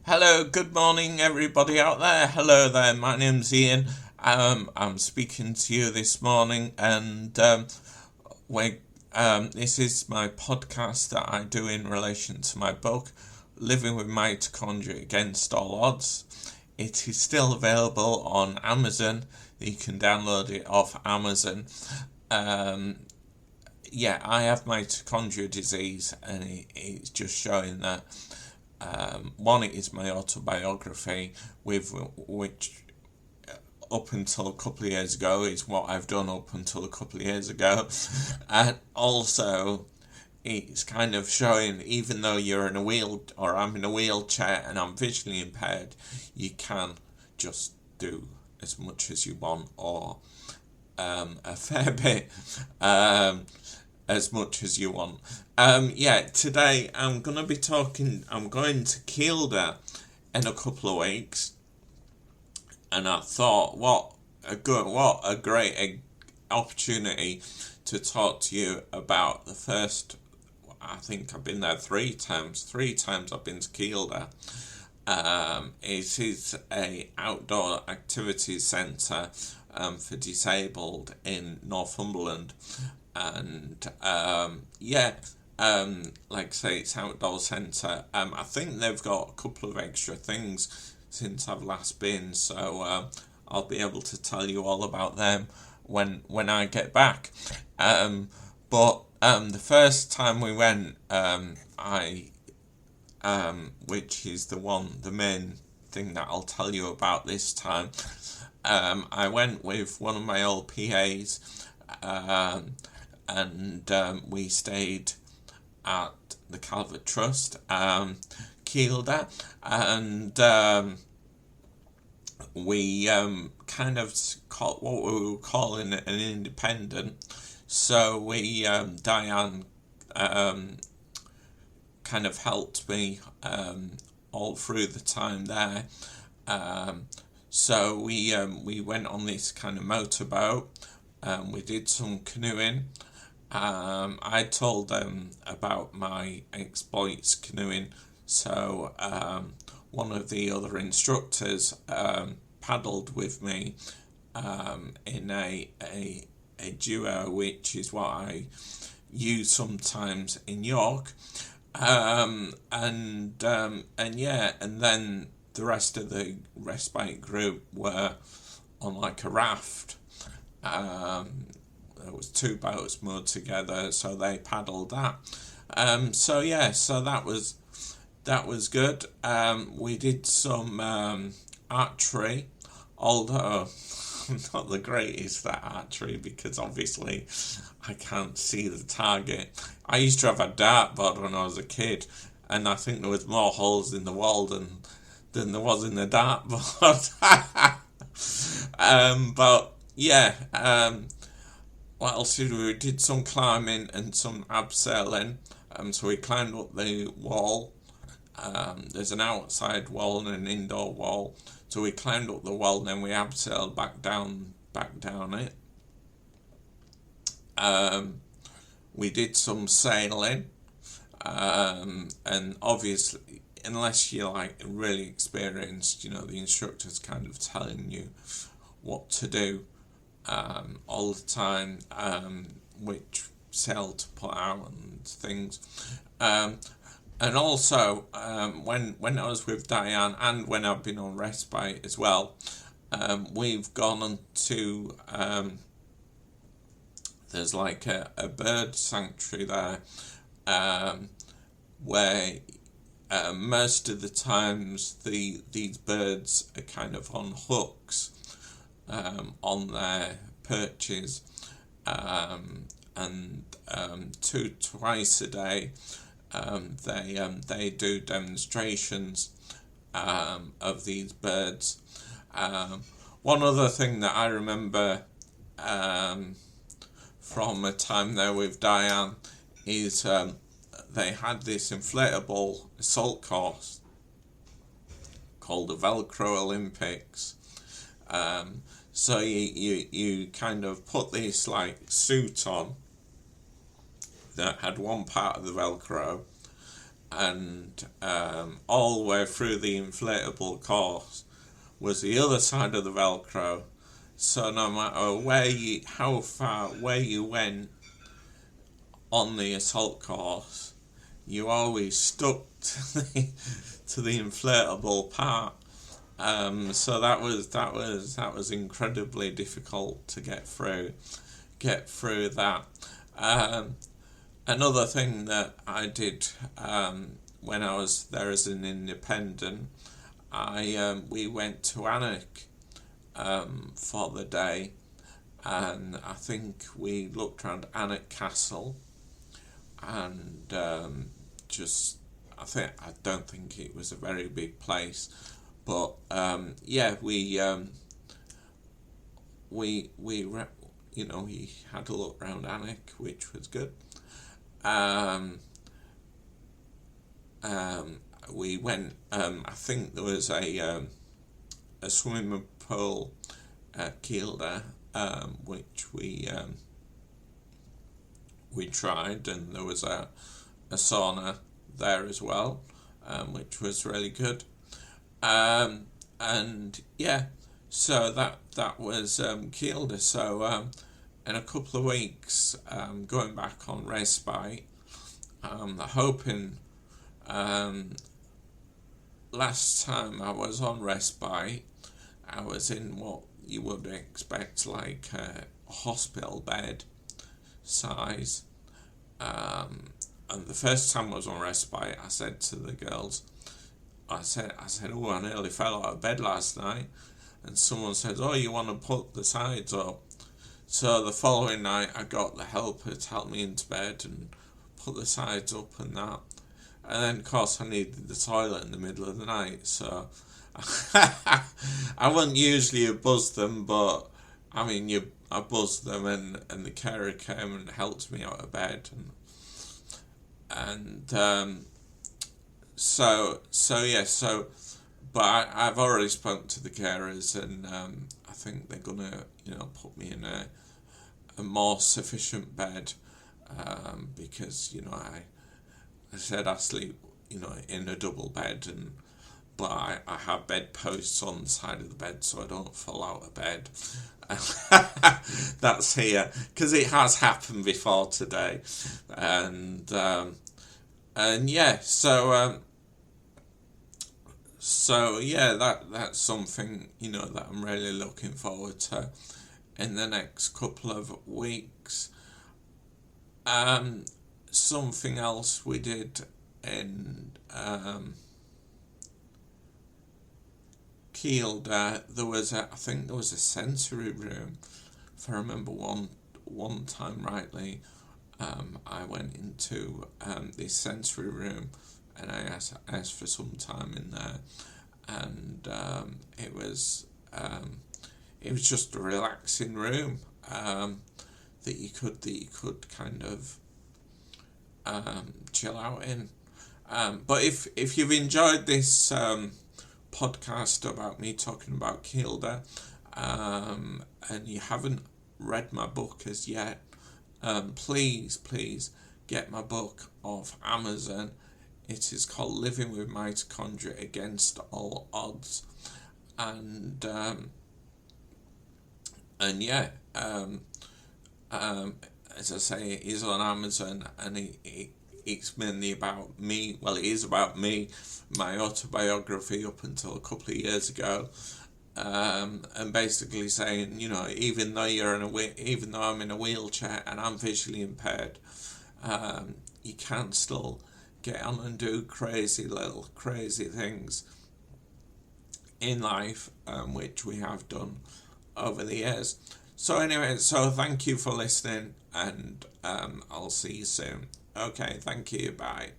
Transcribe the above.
Hello, good morning, everybody out there. Hello there, my name's Ian. I'm speaking to you this morning, and this is my podcast that I do in relation to my book, Living with Mitochondria Against All Odds. It is still available on Amazon. You can download it off Amazon. I have mitochondria disease, and it's just showing that. One, it is my autobiography, with which up until a couple of years ago is what I've done up until a couple of years ago, and also it's kind of showing, even though you're in a I'm in a wheelchair and I'm visually impaired, you can just do as much as you want, or a fair bit, as much as you want. Today I'm going to Kielder in a couple of weeks, and I thought, what a great opportunity to talk to you about the first. I think I've been there three times I've been to Kielder. It is a outdoor activities centre for disabled in Northumberland. And like I say, it's outdoor centre. I think they've got a couple of extra things since I've last been, so I'll be able to tell you all about them when I get back. But the first time we went, which is the main thing that I'll tell you about this time, I went with one of my old PAs. And we stayed at the Calvert Trust, Kielder, and we kind of caught what we were calling an independent. So Diane kind of helped me all through the time there. So we went on this kind of motorboat. We did some canoeing. I told them about my exploits canoeing, so one of the other instructors paddled with me in a duo, which is what I use sometimes in York, and then the rest of the respite group were on like a raft. There was two boats moored together, so they paddled that. So that was good. We did some archery, although not the greatest at archery, because obviously I can't see the target. I used to have a dartboard when I was a kid, and I think there was more holes in the wall than there was in the dartboard. What else did we did? Some climbing and some abseiling. So we climbed up the wall. There's an outside wall and an indoor wall. So we climbed up the wall, and then we abseiled back down it. We did some sailing. And obviously, unless you're like really experienced, the instructor's kind of telling you what to do all the time, which sail to put out and things. And also, when I was with Diane, and when I've been on respite as well, we've gone on to, there's like a bird sanctuary there, where most of the times these birds are kind of on hooks on their perches, and twice a day they do demonstrations of these birds. One other thing that I remember from a time there with Diane is they had this inflatable assault course called the Velcro Olympics. So you kind of put this like suit on that had one part of the Velcro, and all the way through the inflatable course was the other side of the Velcro. So no matter how far where you went on the assault course, you always stuck to the inflatable part. So that was incredibly difficult to get through that. Another thing that I did when I was there as an independent, we went to Alnwick for the day, and I think we looked around Alnwick Castle, and I don't think it was a very big place, but we had a look around Alnwick, which was good. We went. I think there was a swimming pool at Kielder, which we tried, and there was a sauna there as well, which was really good. And yeah, so that was Kielder. So in a couple of weeks, going back on respite. Hoping. Last time I was on respite, I was in what you would expect like a hospital bed size. And the first time I was on respite, I said to the girls, I said, oh, I nearly fell out of bed last night. And someone said, oh, you want to put the sides up? So the following night, I got the helper to help me into bed and put the sides up and that. And then, of course, I needed the toilet in the middle of the night, so I wouldn't usually buzz them, but I mean, I buzzed them, and the carer came and helped me out of bed, but I've already spoken to the carers, and I think they're gonna, put me in a more sufficient bed, because I said I sleep, in a double bed, but I have bed posts on the side of the bed so I don't fall out of bed. That's here because it has happened before today, and yeah, so yeah, that's something that I'm really looking forward to in the next couple of weeks. Something else we did in Kielder, I think there was a sensory room. If I remember one time rightly, I went into this sensory room and I asked for some time in there, and it was just a relaxing room that you could kind of chill out in. But if you've enjoyed this podcast about me talking about Kielder, and you haven't read my book as yet, please get my book off Amazon. It is called Living with Mitochondria Against All Odds, and yeah, as I say, it is on Amazon, and it's mainly about me. Well, it is about me, my autobiography up until a couple of years ago, and basically saying, even though even though I'm in a wheelchair and I'm visually impaired, you can still get on and do crazy things in life, which we have done over the years. So anyway, thank you for listening, and I'll see you soon. Okay, thank you, bye.